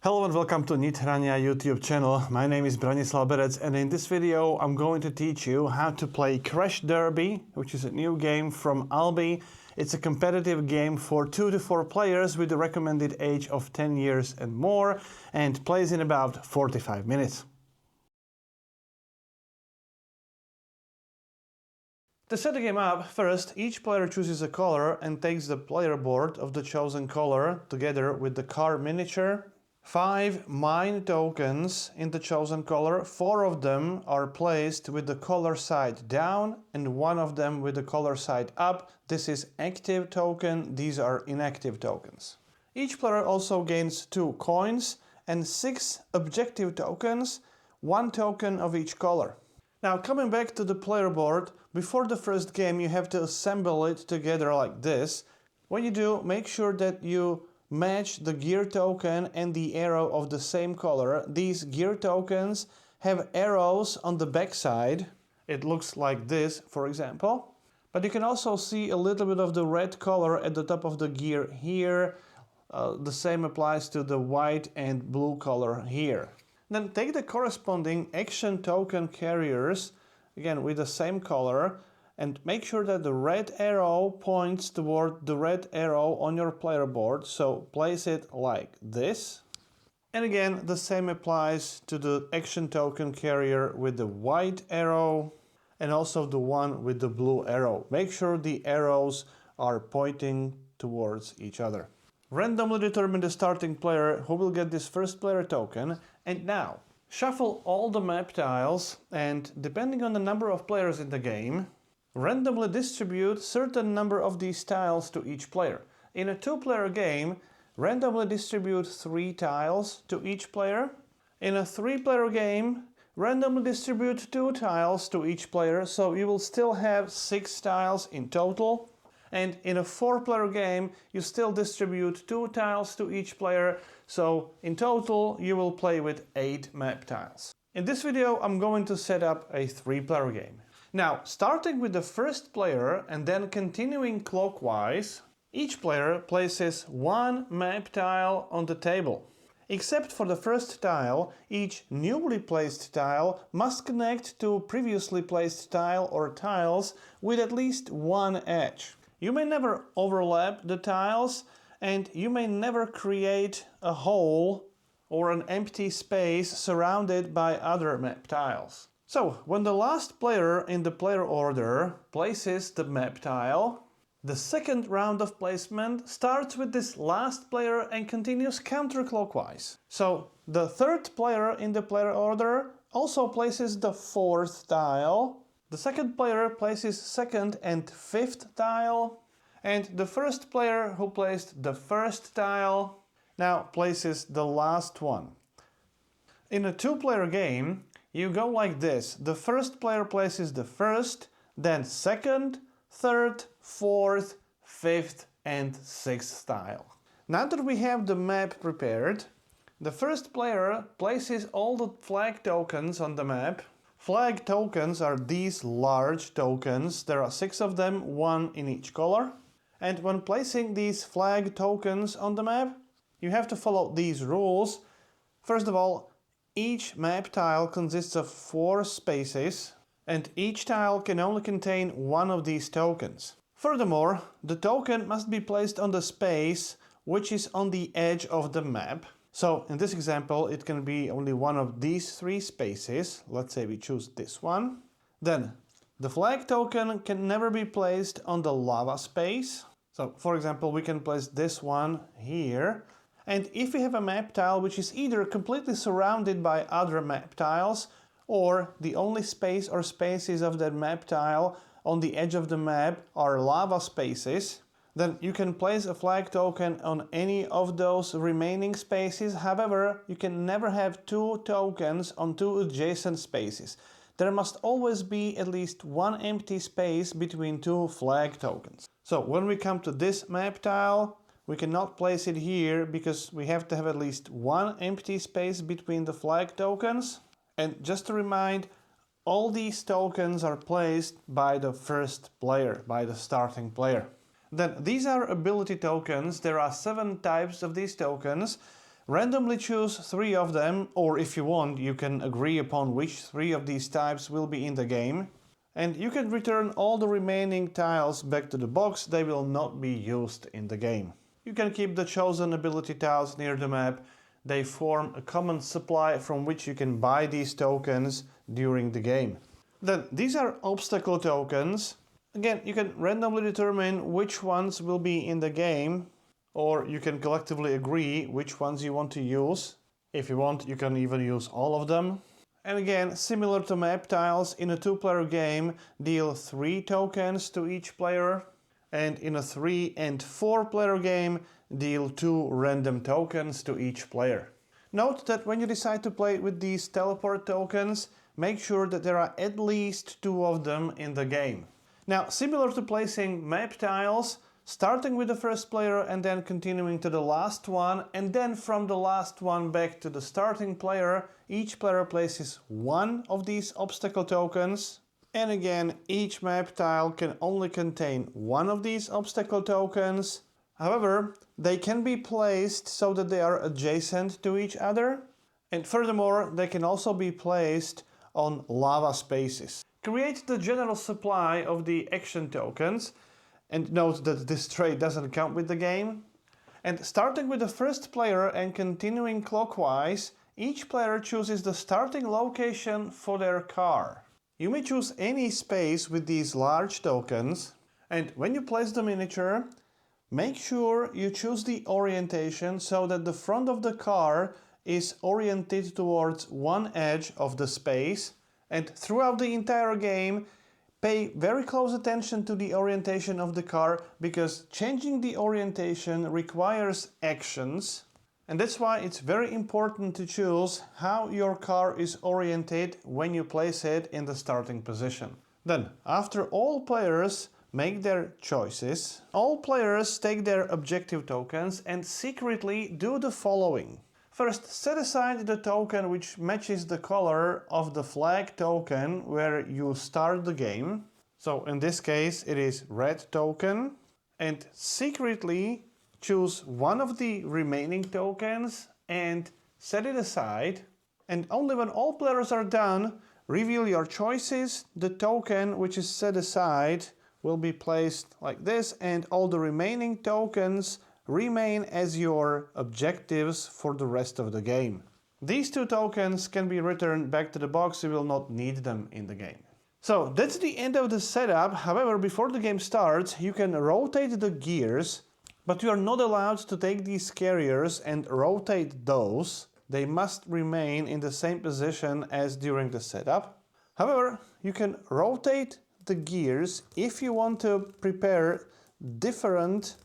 Hello and welcome to Nitrania YouTube channel. My name is Branislav Berec, and in this video I'm going to teach you how to play Crash Derby, which is a new game from Albi. It's a competitive game for 2 to 4 players with a recommended age of 10 years and more, and plays in about 45 minutes. To set the game up, first each player chooses a color and takes the player board of the chosen color together with the car miniature. 5 mine tokens in the chosen color. 4 of them are placed with the color side down and 1 of them with the color side up. This is active token, these are inactive tokens. Each player also gains 2 coins and 6 objective tokens, 1 token of each color. Now, coming back to the player board, before the first game you have to assemble it together like this. When you do, make sure that you match the gear token and the arrow of the same color. These gear tokens have arrows on the back side. It looks like this, for example. But you can also see a little bit of the red color at the top of the gear here. The same applies to the white and blue color here. Then take the corresponding action token carriers, again with the same color, and make sure that the red arrow points toward the red arrow on your player board. So place it like this. And again, the same applies to the action token carrier with the white arrow and also the one with the blue arrow. Make sure the arrows are pointing towards each other. Randomly determine the starting player who will get this first player token. And now, shuffle all the map tiles and, depending on the number of players in the game, randomly distribute certain number of these tiles to each player. In a 2-player game, randomly distribute 3 tiles to each player. In a 3-player game, randomly distribute 2 tiles to each player, so you will still have 6 tiles in total. And in a 4-player game, you still distribute 2 tiles to each player, so in total you will play with 8 map tiles. In this video I'm going to set up a 3-player game. Now, starting with the first player and then continuing clockwise, each player places 1 map tile on the table. Except for the first tile, each newly placed tile must connect to previously placed tile or tiles with at least 1 edge. You may never overlap the tiles, and you may never create a hole or an empty space surrounded by other map tiles. So, when the last player in the player order places the map tile, the second round of placement starts with this last player and continues counterclockwise. So, the third player in the player order also places the 4th tile. The second player places 2nd and 5th tile, and the first player who placed the 1st tile now places the last one. In a 2-player game, you go like this. The first player places the 1st, then 2nd, 3rd, 4th, 5th and 6th tile. Now that we have the map prepared, the first player places all the flag tokens on the map. Flag tokens are these large tokens. There are 6 of them, 1 in each color. And when placing these flag tokens on the map, you have to follow these rules. First of all, each map tile consists of 4 spaces, and each tile can only contain 1 of these tokens. Furthermore, the token must be placed on the space which is on the edge of the map. So in this example, it can be only one of these 3 spaces. Let's say we choose this one. Then the flag token can never be placed on the lava space. So for example, we can place this one here. And if we have a map tile which is either completely surrounded by other map tiles, or the only space or spaces of that map tile on the edge of the map are lava spaces, then you can place a flag token on any of those remaining spaces. However, you can never have 2 tokens on 2 adjacent spaces. There must always be at least 1 empty space between 2 flag tokens. So when we come to this map tile, we cannot place it here because we have to have at least 1 empty space between the flag tokens. And just to remind, all these tokens are placed by the first player, by the starting player. Then these are ability tokens. There are 7 types of these tokens. Randomly choose 3 of them, or if you want, you can agree upon which 3 of these types will be in the game. And you can return all the remaining tiles back to the box, they will not be used in the game. You can keep the chosen ability tiles near the map, they form a common supply from which you can buy these tokens during the game. Then these are obstacle tokens. Again, you can randomly determine which ones will be in the game, or you can collectively agree which ones you want to use. If you want, you can even use all of them. And again, similar to map tiles, in a 2-player game, deal 3 tokens to each player. And in a 3 and 4-player game, deal 2 random tokens to each player. Note that when you decide to play with these teleport tokens, make sure that there are at least 2 of them in the game. Now, similar to placing map tiles, starting with the first player and then continuing to the last one, and then from the last one back to the starting player, each player places 1 of these obstacle tokens. And again, each map tile can only contain 1 of these obstacle tokens. However, they can be placed so that they are adjacent to each other. And furthermore, they can also be placed on lava spaces. Create the general supply of the action tokens. And note that this trait doesn't count with the game. And starting with the first player and continuing clockwise, each player chooses the starting location for their car. You may choose any space with these large tokens, and when you place the miniature, make sure you choose the orientation so that the front of the car is oriented towards one edge of the space, and throughout the entire game, pay very close attention to the orientation of the car, because changing the orientation requires actions, and that's why it's very important to choose how your car is oriented when you place it in the starting position. Then, after all players make their choices, all players take their objective tokens and secretly do the following. First, set aside the token which matches the color of the flag token where you start the game. So in this case it is red token. And secretly choose one of the remaining tokens and set it aside. And only when all players are done, reveal your choices. The token which is set aside will be placed like this, and all the remaining tokens remain as your objectives for the rest of the game. These 2 tokens can be returned back to the box, you will not need them in the game. So that's the end of the setup. However, before the game starts, you can rotate the gears, but you are not allowed to take these carriers and rotate those. They must remain in the same position as during the setup. However, you can rotate the gears if you want to prepare different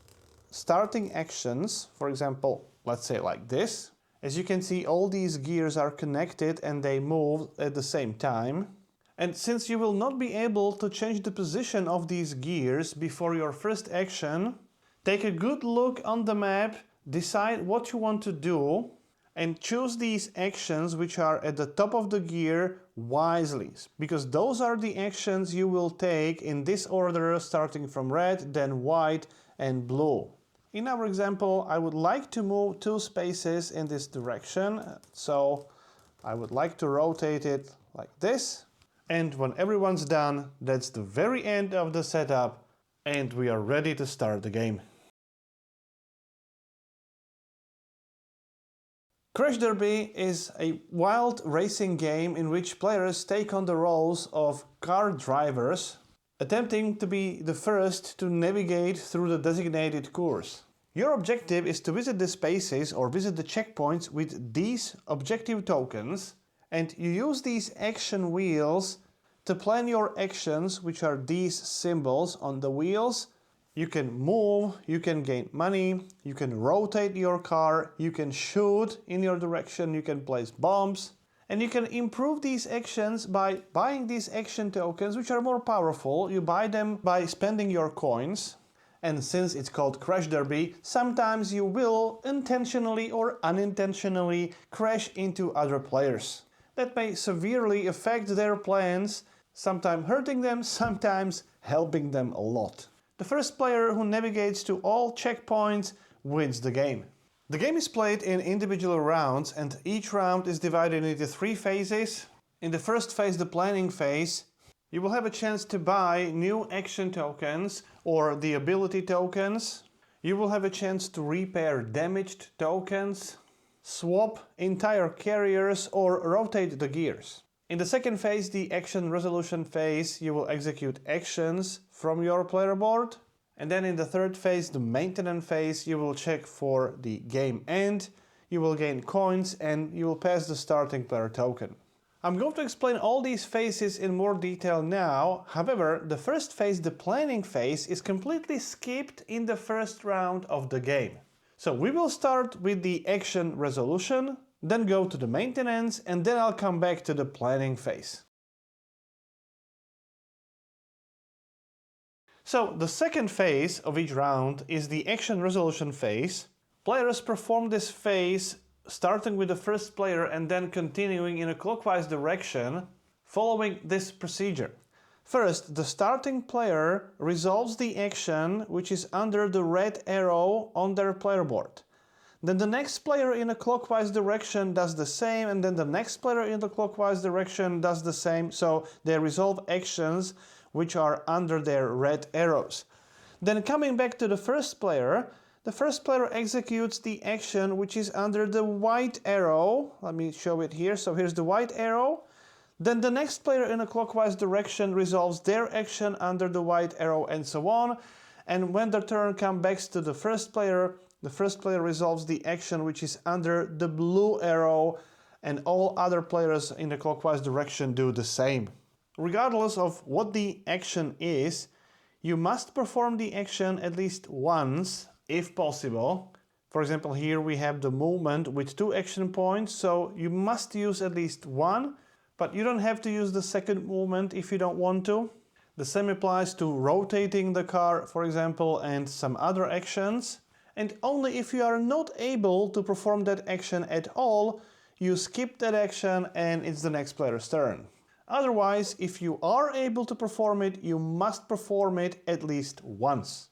starting actions. For example, let's say like this. As you can see, all these gears are connected and they move at the same time. And since you will not be able to change the position of these gears before your first action, take a good look on the map, decide what you want to do, and choose these actions which are at the top of the gear wisely, because those are the actions you will take in this order, starting from red, then white and blue. In our example, I would like to move 2 spaces in this direction, so I would like to rotate it like this. And when everyone's done, that's the very end of the setup, and we are ready to start the game. Crash Derby is a wild racing game in which players take on the roles of car drivers, attempting to be the first to navigate through the designated course. Your objective is to visit the spaces or visit the checkpoints with these objective tokens, and you use these action wheels to plan your actions, which are these symbols on the wheels. You can move, you can gain money, you can rotate your car, you can shoot in your direction, you can place bombs, and you can improve these actions by buying these action tokens, which are more powerful. You buy them by spending your coins. And since it's called Crash Derby, sometimes you will intentionally or unintentionally crash into other players. That may severely affect their plans, sometimes hurting them, sometimes helping them a lot. The first player who navigates to all checkpoints wins the game. The game is played in individual rounds, and each round is divided into 3 phases. In the first phase, the planning phase, you will have a chance to buy new action tokens or the ability tokens. You will have a chance to repair damaged tokens, swap entire carriers, or rotate the gears. In the second phase, the action resolution phase, you will execute actions from your player board. And then in the third phase, the maintenance phase, you will check for the game end, you will gain coins, and you will pass the starting player token. I'm going to explain all these phases in more detail now. However, the first phase, the planning phase, is completely skipped in the first round of the game. So we will start with the action resolution, then go to the maintenance, and then I'll come back to the planning phase. So the second phase of each round is the action resolution phase. Players perform this phase starting with the first player and then continuing in a clockwise direction, following this procedure. First, the starting player resolves the action which is under the red arrow on their player board. Then the next player in a clockwise direction does the same, and then the next player in the clockwise direction does the same, so they resolve actions which are under their red arrows. Then coming back to the first player executes the action which is under the white arrow. Let me show it here. So here's the white arrow. Then the next player in a clockwise direction resolves their action under the white arrow, and so on. And when the turn comes back to the first player resolves the action which is under the blue arrow, and all other players in the clockwise direction do the same. Regardless of what the action is, you must perform the action at least once, if possible. For example, here we have the movement with 2 action points, so you must use at least one, but you don't have to use the second movement if you don't want to. The same applies to rotating the car, for example, and some other actions. And only if you are not able to perform that action at all, you skip that action and it's the next player's turn. Otherwise, if you are able to perform it, you must perform it at least once.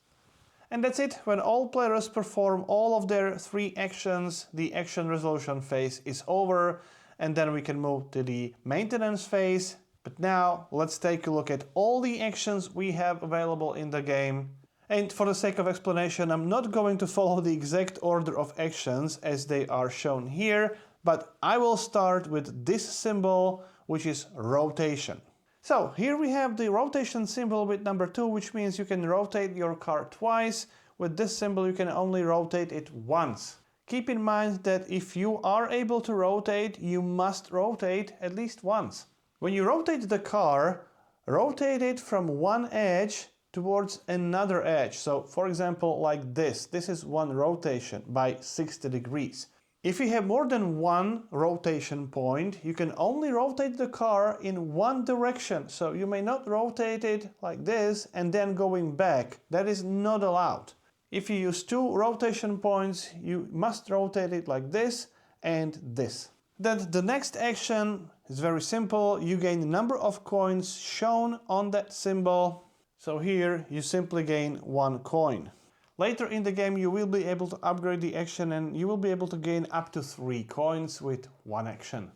And that's it. When all players perform all of their 3 actions, the action resolution phase is over, and then we can move to the maintenance phase. But now let's take a look at all the actions we have available in the game. And for the sake of explanation, I'm not going to follow the exact order of actions as they are shown here, but I will start with this symbol, which is rotation. So here we have the rotation symbol with number 2, which means you can rotate your car twice. With this symbol you can only rotate it once. Keep in mind that if you are able to rotate, you must rotate at least once. When you rotate the car, rotate it from one edge towards another edge. So for example, like this is one rotation by 60 degrees. If you have more than one rotation point, you can only rotate the car in one direction. So you may not rotate it like this and then going back. That is not allowed. If you use 2 rotation points, you must rotate it like this and this. Then the next action is very simple. You gain the number of coins shown on that symbol. So here you simply gain 1 coin. Later in the game you will be able to upgrade the action and you will be able to gain up to 3 coins with 1 action.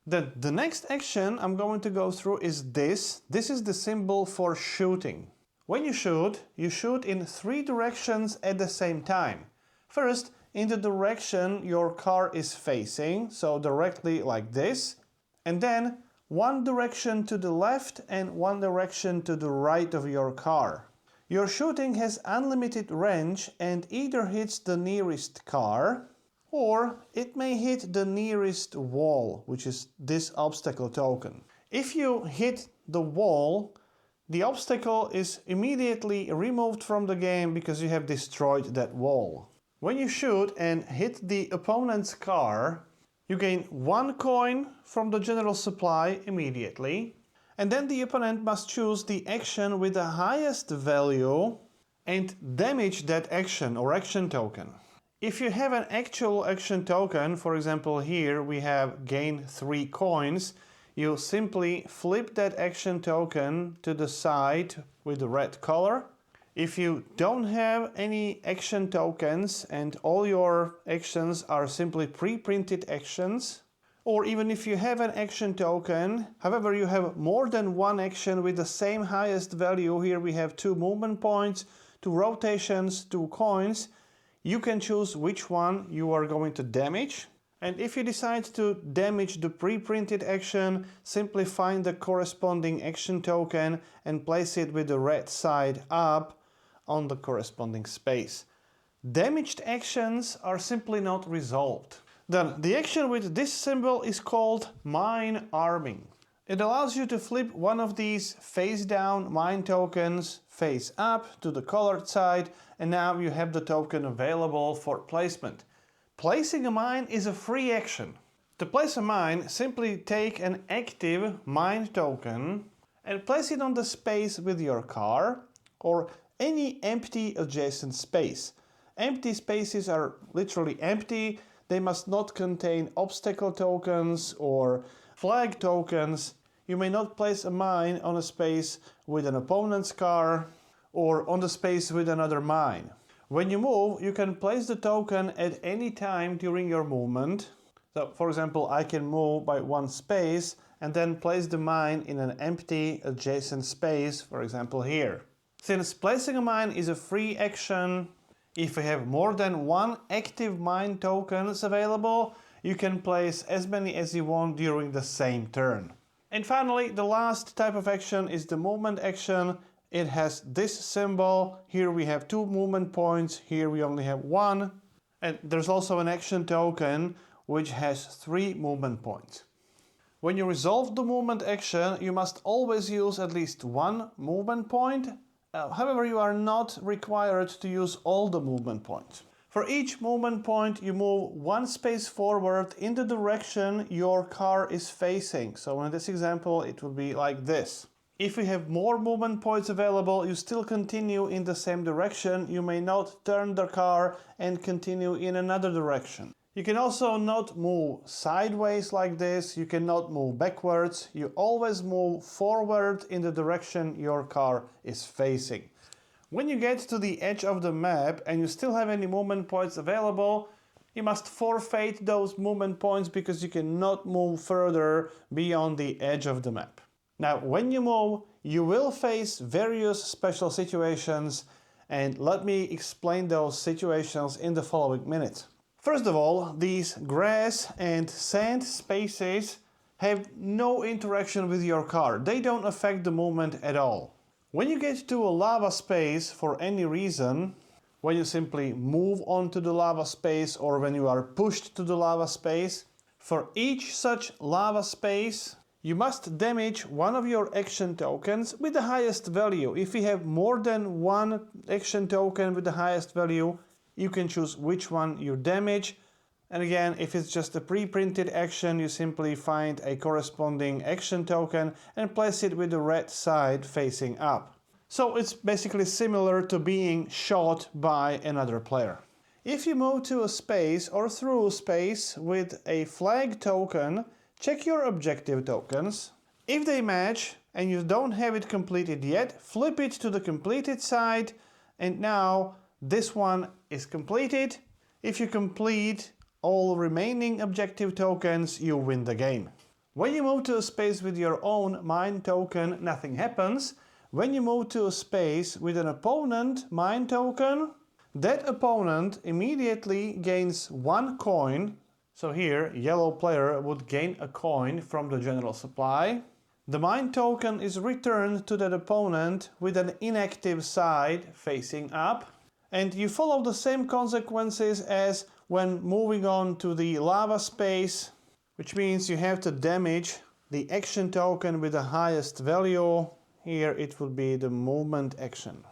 Then the next action I'm going to go through is this. This is the symbol for shooting. When you shoot in 3 directions at the same time. First, in the direction your car is facing, so directly like this. And then 1 direction to the left and 1 direction to the right of your car. Your shooting has unlimited range and either hits the nearest car or it may hit the nearest wall, which is this obstacle token. If you hit the wall, the obstacle is immediately removed from the game because you have destroyed that wall. When you shoot and hit the opponent's car, you gain 1 coin from the general supply immediately. And then the opponent must choose the action with the highest value and damage that action or action token. If you have an actual action token, for example here we have gain 3 coins, you simply flip that action token to the side with the red color. If you don't have any action tokens and all your actions are simply pre-printed actions, or even if you have an action token, however you have more than one action with the same highest value, here we have 2 movement points, 2 rotations, 2 coins, you can choose which one you are going to damage. And if you decide to damage the pre-printed action, simply find the corresponding action token and place it with the red side up on the corresponding space. Damaged actions are simply not resolved. Then the action with this symbol is called mine arming. It allows you to flip one of these face down mine tokens face up to the colored side, and now you have the token available for placement. Placing a mine is a free action. To place a mine, simply take an active mine token and place it on the space with your car or any empty adjacent space. Empty spaces are literally empty. They must not contain obstacle tokens or flag tokens. You may not place a mine on a space with an opponent's car or on the space with another mine. When you move, you can place the token at any time during your movement. So, for example, I can move by one space and then place the mine in an empty adjacent space, for example here. Since placing a mine is a free action, if you have more than one active mine tokens available, you can place as many as you want during the same turn. And finally, the last type of action is the movement action. It has this symbol. Here we have 2 movement points, here we only have 1. And there's also an action token which has 3 movement points. When you resolve the movement action, you must always use at least 1 movement point. However, you are not required to use all the movement points. For each movement point, you move 1 space forward in the direction your car is facing. So in this example, it would be like this. If you have more movement points available, you still continue in the same direction. You may not turn the car and continue in another direction. You can also not move sideways like this. You cannot move backwards. You always move forward in the direction your car is facing. When you get to the edge of the map and you still have any movement points available, you must forfeit those movement points because you cannot move further beyond the edge of the map. Now, when you move, you will face various special situations, and let me explain those situations in the following minutes. First of all, these grass and sand spaces have no interaction with your car. They don't affect the movement at all. When you get to a lava space for any reason, when you simply move onto the lava space or when you are pushed to the lava space, for each such lava space, you must damage one of your action tokens with the highest value. If you have more than one action token with the highest value, you can choose which one you damage. And again, if it's just a pre-printed action, you simply find a corresponding action token and place it with the red side facing up. So it's basically similar to being shot by another player. If you move to a space or through space with a flag token, check your objective tokens. If they match and you don't have it completed yet, flip it to the completed side, and now this one is completed. If you complete all remaining objective tokens, you win the game. When you move to a space with your own mine token, nothing happens. When you move to a space with an opponent mine token, that opponent immediately gains 1 coin. So here, yellow player would gain a coin from the general supply. The mine token is returned to that opponent with an inactive side facing up. And you follow the same consequences as when moving on to the lava space, which means you have to damage the action token with the highest value. Here it would be the movement action.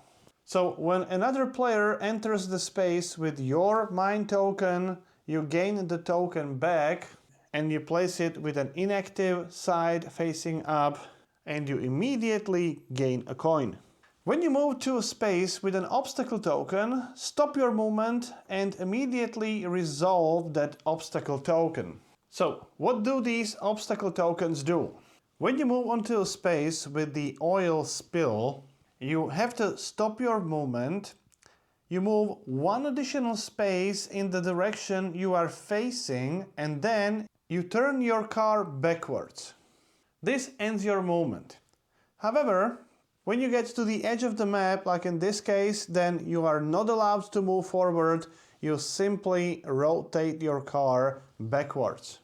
So when another player enters the space with your mine token, you gain the token back and you place it with an inactive side facing up, and you immediately gain a coin. When you move to a space with an obstacle token, stop your movement and immediately resolve that obstacle token. So, what do these obstacle tokens do? When you move onto a space with the oil spill, You have to stop your movement. You move one additional space in the direction you are facing, and then you turn your car backwards. This ends your movement. However, when you get to the edge of the map, like in this case, then you are not allowed to move forward. You simply rotate your car backwards.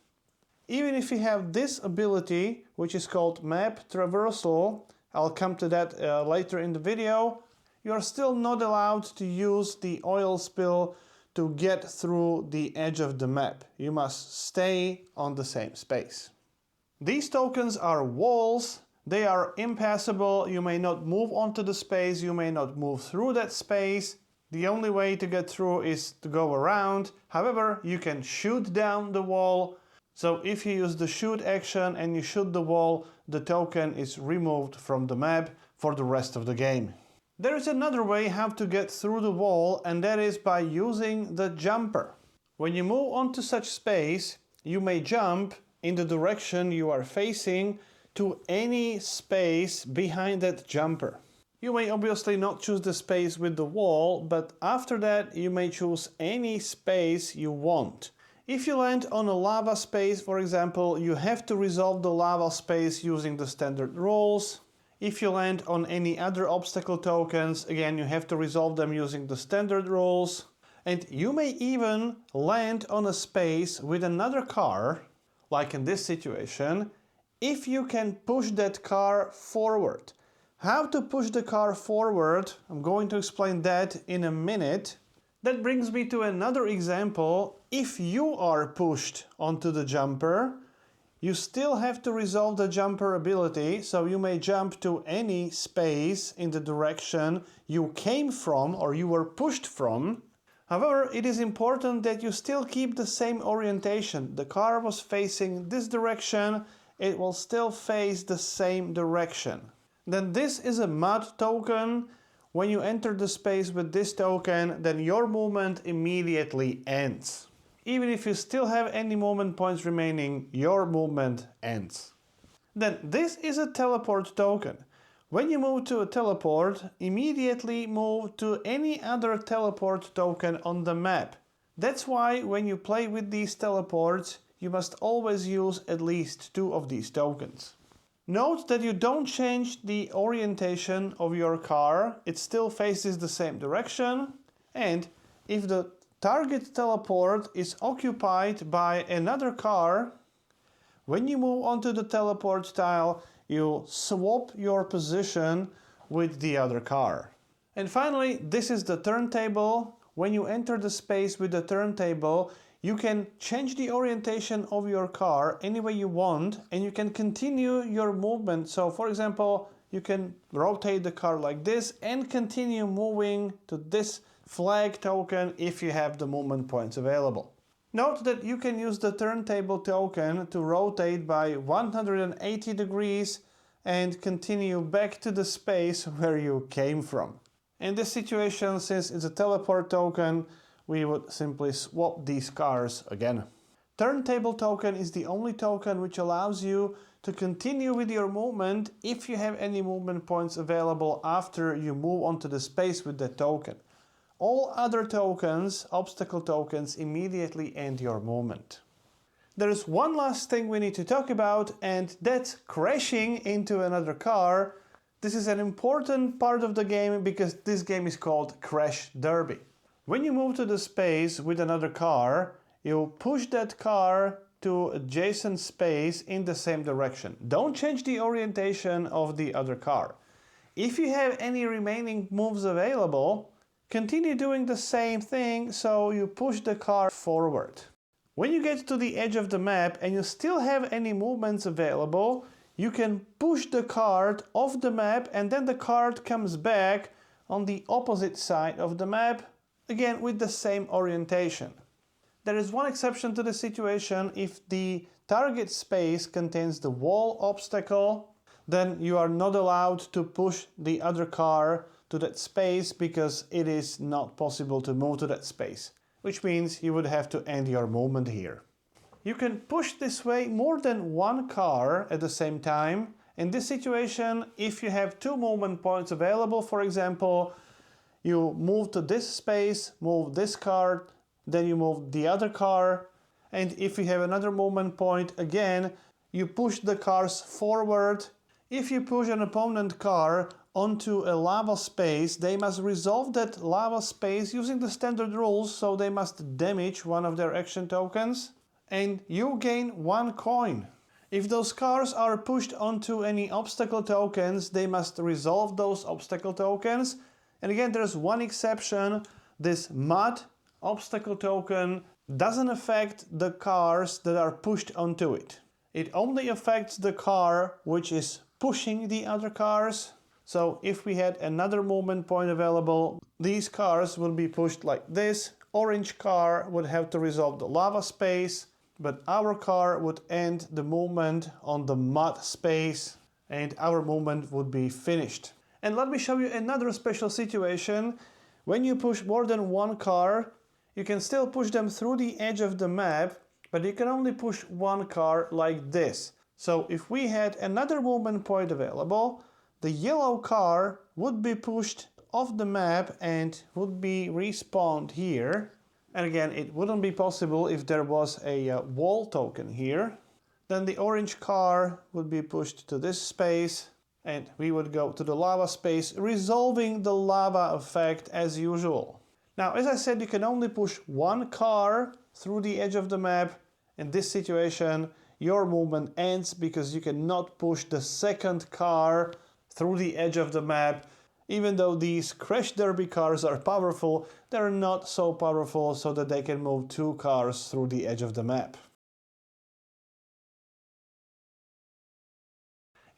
Even if you have this ability, which is called map traversal, I'll come to that later in the video, you are still not allowed to use the oil spill to get through the edge of the map. You must stay on the same space. These tokens are walls. They are impassable. You may not move onto the space, you may not move through that space. The only way to get through is to go around. However, you can shoot down the wall. So if you use the shoot action and you shoot the wall, the token is removed from the map for the rest of the game. There is another way how to get through the wall, and that is by using the jumper. When you move onto such space, you may jump in the direction you are facing to any space behind that jumper. You may obviously not choose the space with the wall, but after that you may choose any space you want. If you land on a lava space, for example, you have to resolve the lava space using the standard rules. If you land on any other obstacle tokens, again, you have to resolve them using the standard rules. And you may even land on a space with another car, like in this situation, if you can push that car forward. How to push the car forward, I'm going to explain that in a minute. That brings me to another example. If you are pushed onto the jumper, you still have to resolve the jumper ability, so you may jump to any space in the direction you came from or you were pushed from. However, it is important that you still keep the same orientation. The car was facing this direction, it will still face the same direction. Then this is a mud token. When you enter the space with this token, then your movement immediately ends. Even if you still have any movement points remaining, your movement ends. Then this is a teleport token. When you move to a teleport, immediately move to any other teleport token on the map. That's why when you play with these teleports, you must always use at least 2 of these tokens. Note that you don't change the orientation of your car, it still faces the same direction, and if the target teleport is occupied by another car, when you move onto the teleport tile, you swap your position with the other car. And finally, this is the turntable. When you enter the space with the turntable, you can change the orientation of your car any way you want, and you can continue your movement. So for example, you can rotate the car like this and continue moving to this flag token if you have the movement points available. Note that you can use the turntable token to rotate by 180 degrees and continue back to the space where you came from. In this situation, since it's a teleport token, we would simply swap these cars again. Turntable token is the only token which allows you to continue with your movement if you have any movement points available after you move onto the space with that token. All other tokens, obstacle tokens, immediately end your movement. There is one last thing we need to talk about, and that's crashing into another car. This is an important part of the game because this game is called Crash Derby. When you move to the space with another car, you push that car to adjacent space in the same direction. Don't change the orientation of the other car. If you have any remaining moves available, continue doing the same thing, so you push the car forward. When you get to the edge of the map and you still have any movements available, you can push the card off the map, and then the card comes back on the opposite side of the map, again with the same orientation. There is one exception to the situation. If the target space contains the wall obstacle, then you are not allowed to push the other car to that space because it is not possible to move to that space, which means you would have to end your movement here. You can push this way more than one car at the same time, In this situation, if you have 2 movement points available, for example, you move to this space, move this card, then you move the other car, and if you have another movement point, again, you push the cars forward. If you push an opponent car onto a lava space, they must resolve that lava space using the standard rules, so they must damage one of their action tokens, and you gain 1 coin. If those cars are pushed onto any obstacle tokens, they must resolve those obstacle tokens. And again, there's one exception. This mud obstacle token doesn't affect the cars that are pushed onto it. It only affects the car which is pushing the other cars. So if we had another movement point available, these cars will be pushed like this. Orange car would have to resolve the lava space, but our car would end the movement on the mud space and our movement would be finished. And let me show you another special situation. When you push more than 1 car, you can still push them through the edge of the map, but you can only push 1 car like this. So if we had another movement point available, the yellow car would be pushed off the map and would be respawned here. And again, it wouldn't be possible if there was a wall token here. Then the orange car would be pushed to this space and we would go to the lava space, resolving the lava effect as usual. Now, as I said, you can only push 1 car through the edge of the map. In this situation, your movement ends because you cannot push the second car through the edge of the map. Even though these Crash Derby cars are powerful, they're not so powerful so that they can move 2 cars through the edge of the map.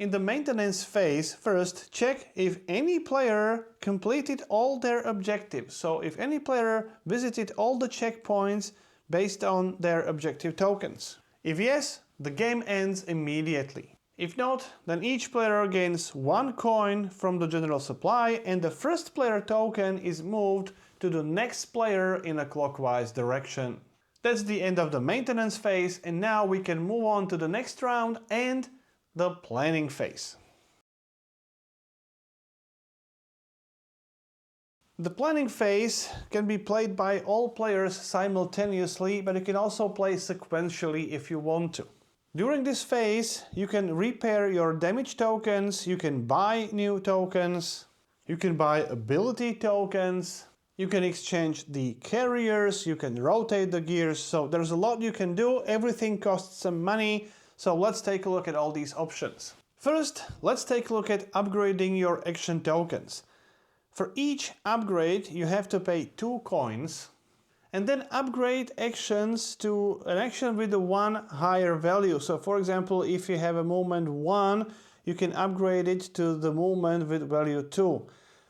In the maintenance phase, first check if any player completed all their objectives. So if any player visited all the checkpoints based on their objective tokens. If yes, the game ends immediately. If not, then each player gains 1 coin from the general supply and the first player token is moved to the next player in a clockwise direction. That's the end of the maintenance phase, and now we can move on to the next round and the planning phase. The planning phase can be played by all players simultaneously, but you can also play sequentially if you want to. During this phase, you can repair your damage tokens, you can buy new tokens, you can buy ability tokens, you can exchange the carriers, you can rotate the gears, so there's a lot you can do. Everything costs some money. So let's take a look at all these options. First, let's take a look at upgrading your action tokens. For each upgrade, you have to pay 2 coins and then upgrade actions to an action with a 1 higher value. So for example, if you have a movement 1, you can upgrade it to the movement with value 2.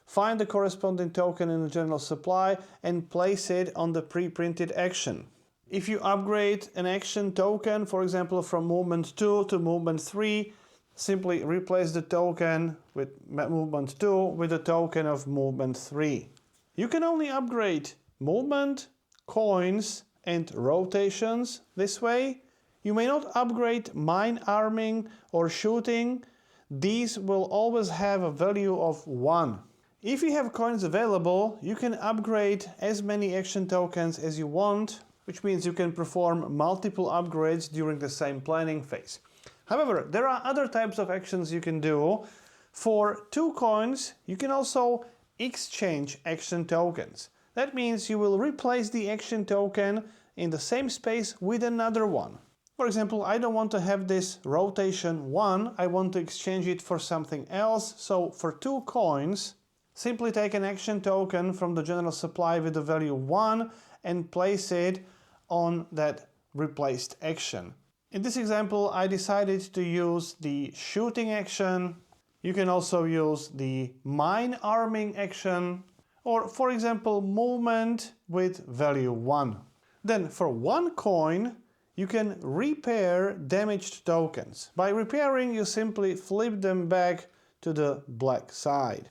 Find the corresponding token in the general supply and place it on the pre-printed action. If you upgrade an action token, for example, from movement 2 to movement 3, simply replace the token with movement 2 with a token of movement 3. You can only upgrade movement, coins and rotations this way. You may not upgrade mine arming or shooting. These will always have a value of 1. If you have coins available, you can upgrade as many action tokens as you want, which means you can perform multiple upgrades during the same planning phase. However, there are other types of actions you can do. For 2 coins, you can also exchange action tokens. That means you will replace the action token in the same space with another one. For example, I don't want to have this rotation 1, I want to exchange it for something else. So for 2 coins, simply take an action token from the general supply with the value 1 and place it on that replaced action. In this example, I decided to use the shooting action. You can also use the mine arming action, or for example, movement with value 1. Then for 1 coin, you can repair damaged tokens. By repairing, you simply flip them back to the black side.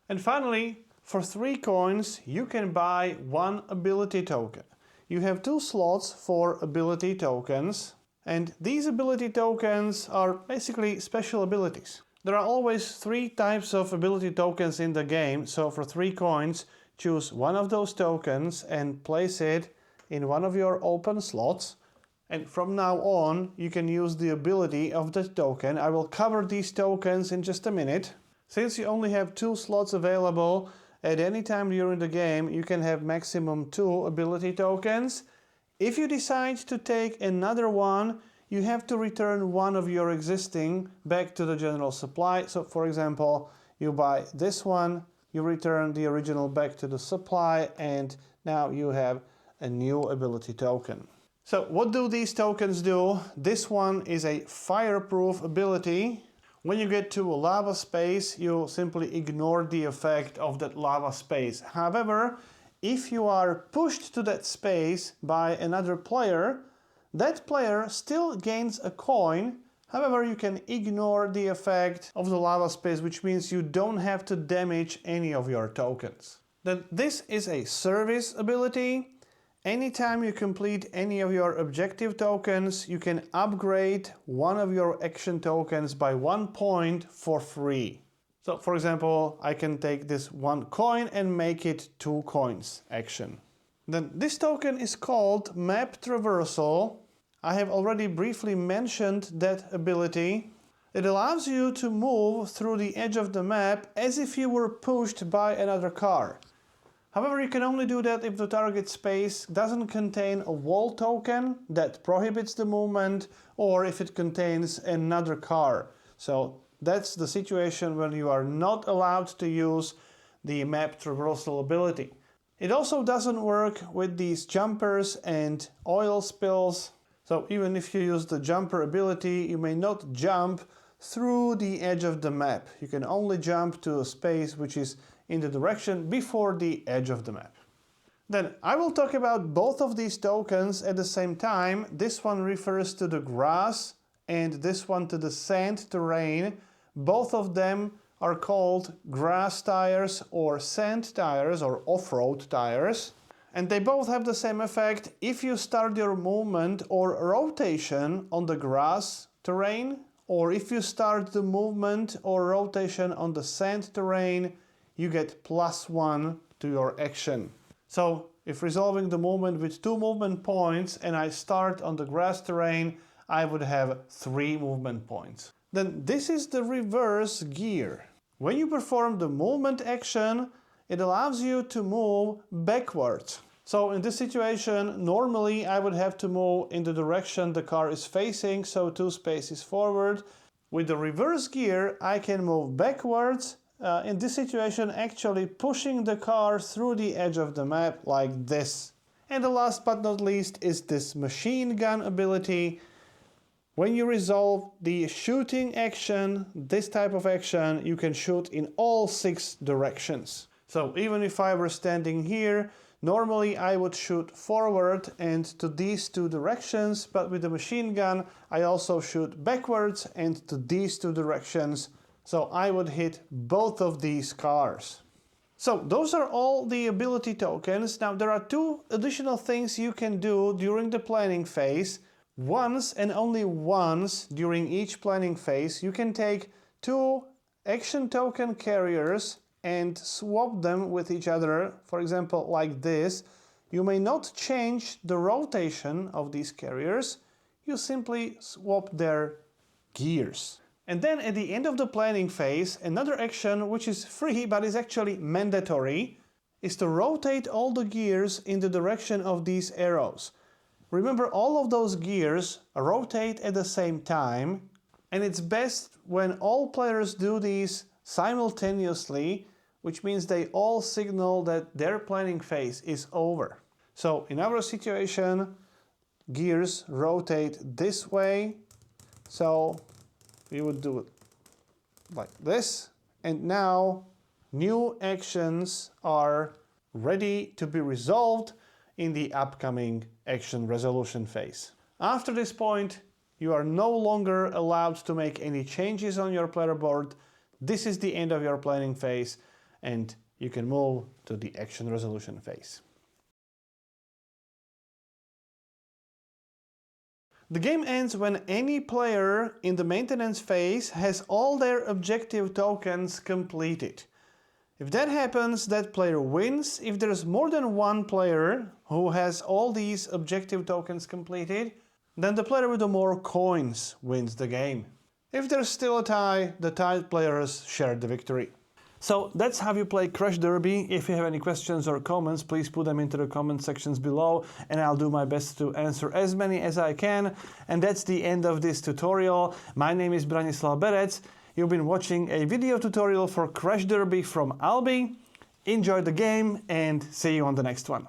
And finally, for 3 coins, you can buy 1 ability token. You have 2 slots for ability tokens. And these ability tokens are basically special abilities. There are always 3 types of ability tokens in the game, so for 3 coins, choose one of those tokens and place it in one of your open slots. And from now on, you can use the ability of that token. I will cover these tokens in just a minute. Since you only have 2 slots available, at any time during the game, you can have maximum 2 ability tokens. If you decide to take another one, you have to return one of your existing back to the general supply. So for example, you buy this one, you return the original back to the supply, and now you have a new ability token. So what do these tokens do? This one is a fireproof ability. When you get to a lava space, you simply ignore the effect of that lava space. However, if you are pushed to that space by another player, that player still gains a coin. However, you can ignore the effect of the lava space, which means you don't have to damage any of your tokens. Then this is a service ability. Anytime you complete any of your objective tokens, you can upgrade one of your action tokens by 1 point for free. So for example, I can take this 1 coin and make it 2 coins action. Then this token is called Map Traversal. I have already briefly mentioned that ability. It allows you to move through the edge of the map as if you were pushed by another car. However, you can only do that if the target space doesn't contain a wall token that prohibits the movement, or if it contains another car. So that's the situation when you are not allowed to use the map traversal ability. It also doesn't work with these jumpers and oil spills. So even if you use the jumper ability, you may not jump through the edge of the map. You can only jump to a space which is in the direction before the edge of the map. Then I will talk about both of these tokens at the same time. This one refers to the grass and this one to the sand terrain. Both of them are called grass tires or sand tires or off-road tires. And they both have the same effect. If you start your movement or rotation on the grass terrain, or if you start the movement or rotation on the sand terrain, you get +1 to your action. So if resolving the movement with 2 movement points and I start on the grass terrain, I would have 3 movement points. Then this is the reverse gear. When you perform the movement action, it allows you to move backwards. So in this situation, normally I would have to move in the direction the car is facing, so 2 spaces forward. With the reverse gear, I can move backwards. In this situation, actually pushing the car through the edge of the map like this. And the last but not least is this machine gun ability. When you resolve the shooting action, this type of action, you can shoot in all 6 directions. So even if I were standing here, normally I would shoot forward and to these 2 directions, but with the machine gun, I also shoot backwards and to these 2 directions. So I would hit both of these cars. So those are all the ability tokens. Now there are 2 additional things you can do during the planning phase. Once and only once during each planning phase, you can take 2 action token carriers and swap them with each other. For example, like this. You may not change the rotation of these carriers. You simply swap their gears. And then at the end of the planning phase, another action which is free but is actually mandatory is to rotate all the gears in the direction of these arrows. Remember, all of those gears rotate at the same time, and it's best when all players do these simultaneously, which means they all signal that their planning phase is over. So in our situation, gears rotate this way, so we would do it like this, and now new actions are ready to be resolved in the upcoming action resolution phase. After this point, you are no longer allowed to make any changes on your player board. This is the end of your planning phase, and you can move to the action resolution phase. The game ends when any player in the maintenance phase has all their objective tokens completed. If that happens, that player wins. If there's more than one player who has all these objective tokens completed, then the player with the more coins wins the game. If there's still a tie, the tied players share the victory. So that's how you play Crash Derby. If you have any questions or comments, please put them into the comment sections below and I'll do my best to answer as many as I can. And that's the end of this tutorial. My name is Branislav Berec. You've been watching a video tutorial for Crash Derby from Albi. Enjoy the game and see you on the next one.